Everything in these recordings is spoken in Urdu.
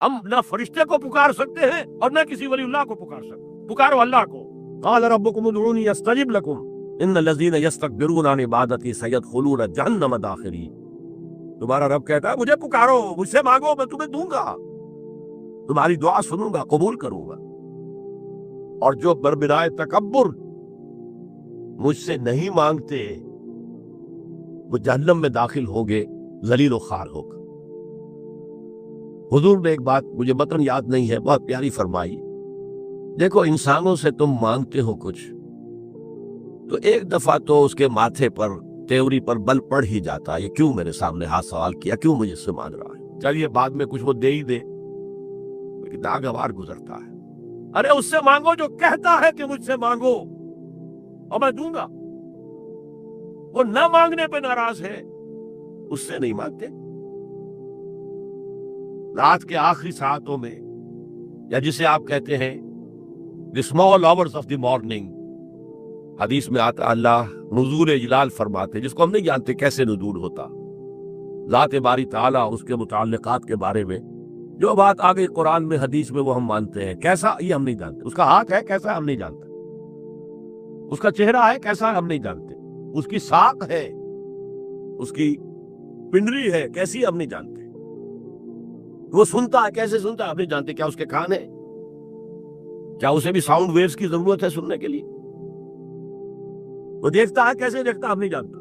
ہم نہ فرشتے کو پکار سکتے ہیں اور نہ کسی ولی اللہ کو پکار سکتے ہیں. پکارو اللہ کو. قال ربکم ادعونی استجب لکم ان الذین یستکبرون عن عبادتی سیدخلون جہنم داخرین. تمہارا رب کہتا ہے مجھے پکارو، مجھ سے مانگو، میں تمہیں دوں گا، تمہاری دعا سنوں گا، قبول کروں گا. اور جو بربرائے تکبر مجھ سے نہیں مانگتے وہ جہنم میں داخل ہوں گے ذلیل و خوار ہو کر. حضور نے ایک بات مجھے متن یاد نہیں ہے، بہت پیاری فرمائی. دیکھو انسانوں سے تم مانگتے ہو کچھ تو ایک دفعہ تو اس کے ماتھے پر تیوری پر بل پڑ ہی جاتا ہے، یہ کیوں میرے سامنے ہاتھ سوال کیا، کیوں مجھے سے مانگ رہا ہے، چلیے بعد میں کچھ وہ دے ہی دے، لیکن ناگوار گزرتا ہے. ارے اس سے مانگو جو کہتا ہے کہ مجھ سے مانگو اور میں دوں گا. وہ نہ مانگنے پہ ناراض ہے، اس سے نہیں مانگتے. رات کے آخری ساعتوں میں، یا جسے آپ کہتے ہیں the small hours of the morning، حدیث میں آتا اللہ نزول جلال فرماتے، جس کو ہم نہیں جانتے کیسے نزول ہوتا. ذات باری تعالیٰ اس کے متعلقات کے بارے میں جو بات آ گئی قرآن میں حدیث میں وہ ہم مانتے ہیں. کیسا یہ ہم نہیں جانتے. اس کا ہاتھ ہے کیسا ہم نہیں جانتے. اس کا چہرہ ہے کیسا ہم نہیں جانتے. اس کی ساق ہے، اس کی پنڈلی ہے کیسی ہم نہیں جانتے. وہ سنتا ہے کیسے سنتا ہے ہم نہیں جانتے. کیا اس کے کان ہے؟ کیا اسے بھی ساؤنڈ ویوز کی ضرورت ہے سننے کے لیے؟ وہ دیکھتا ہے کیسے دیکھتا ہم نہیں جانتا.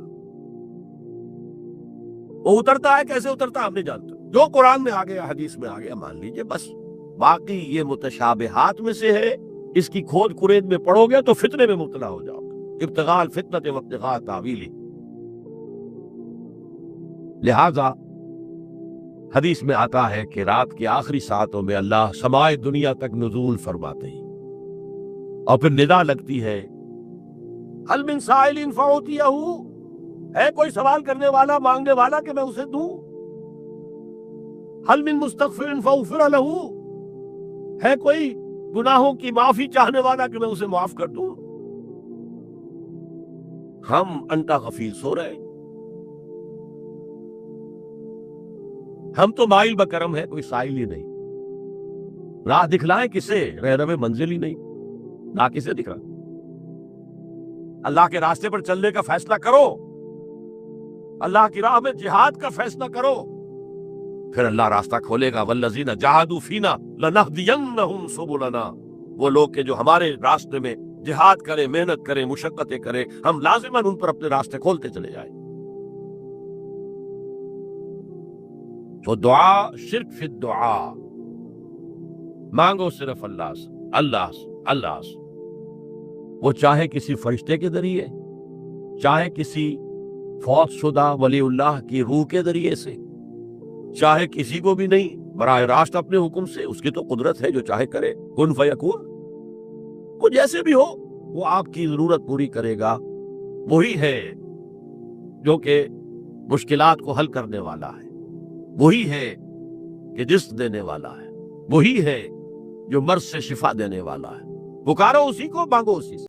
وہ اترتا ہے کیسے اترتا ہم نہیں جانتا. جو قرآن میں آ گیا حدیث میں آ گیا مان لیجئے بس. باقی یہ متشابہات میں سے ہے، اس کی کھود کرید میں پڑو گے تو فتنے میں مبتلا ہو جاؤ گے. ابتغاء الفتنة وابتغاء تاویلہ. لہذا حدیث میں آتا ہے کہ رات کی آخری ساعتوں میں اللہ سمائے دنیا تک نزول فرماتے ہیں اور پھر ندا لگتی ہے هل من سائل فأعطیہ، ہے کوئی سوال کرنے والا مانگنے والا کہ میں اسے دوں. هل من مستغفر فاغفر له، ہے کوئی گناہوں کی معافی چاہنے والا کہ میں اسے معاف کر دوں. ہم انٹا غفیر سو رہے ہیں. ہم تو مائل بکرم ہے، کوئی سائل ہی نہیں. راہ دکھلائیں کسے، رہنم منزل ہی نہیں. راہ کسے دکھلائیں؟ اللہ کے راستے پر چلنے کا فیصلہ کرو، اللہ کی راہ میں جہاد کا فیصلہ کرو، پھر اللہ راستہ کھولے گا. والذین جاہدوا فینا لنہدینہم سبلنا. وہ لوگ کہ جو ہمارے راستے میں جہاد کرے، محنت کرے، مشقتیں کرے، ہم لازماً ان پر اپنے راستے کھولتے چلے جائیں. تو دعا شرک فی الدعا، مانگو صرف اللہ سے، اللہ سے، اللہ سے. وہ چاہے کسی فرشتے کے ذریعے، چاہے کسی فوت شدہ ولی اللہ کی روح کے ذریعے سے، چاہے کسی کو بھی نہیں، براہ راست اپنے حکم سے. اس کی تو قدرت ہے، جو چاہے کرے. کن فیکون. وہ جیسے بھی ہو وہ آپ کی ضرورت پوری کرے گا. وہی ہے جو کہ مشکلات کو حل کرنے والا ہے، وہی ہے کہ رزق دینے والا ہے، وہی ہے جو مرض سے شفا دینے والا ہے. پکارو اسی کو، مانگو اسی سے.